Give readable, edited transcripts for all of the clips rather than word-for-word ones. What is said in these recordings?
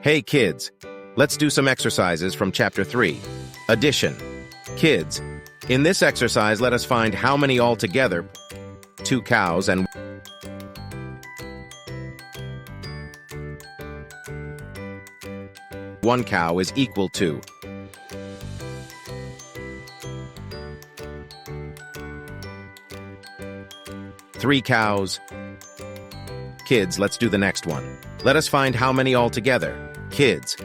Hey kids, let's do some exercises from Chapter 3. Addition. Kids, in this exercise let us find how many altogether 2 cows and 1 cow is equal to. Three cows. Kids, let's do the next one. Let us find how many altogether. Kids.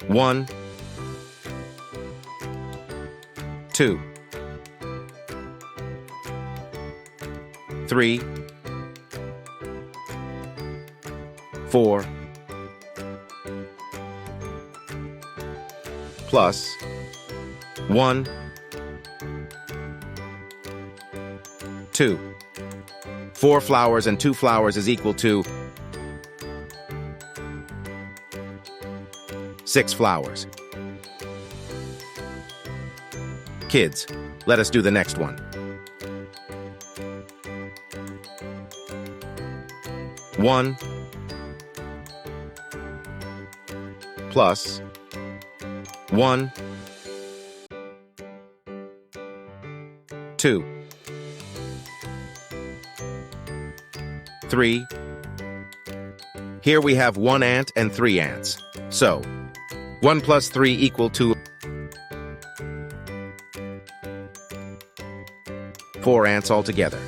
1, 2, 3, 4, plus 1, 2. 4 flowers and 2 flowers is equal to 6 flowers. Kids, let us do the next one. 1 plus 1, 2, 3. Here we have 1 ant and 3 ants. So, 1 plus 3 equal to 4 ants altogether.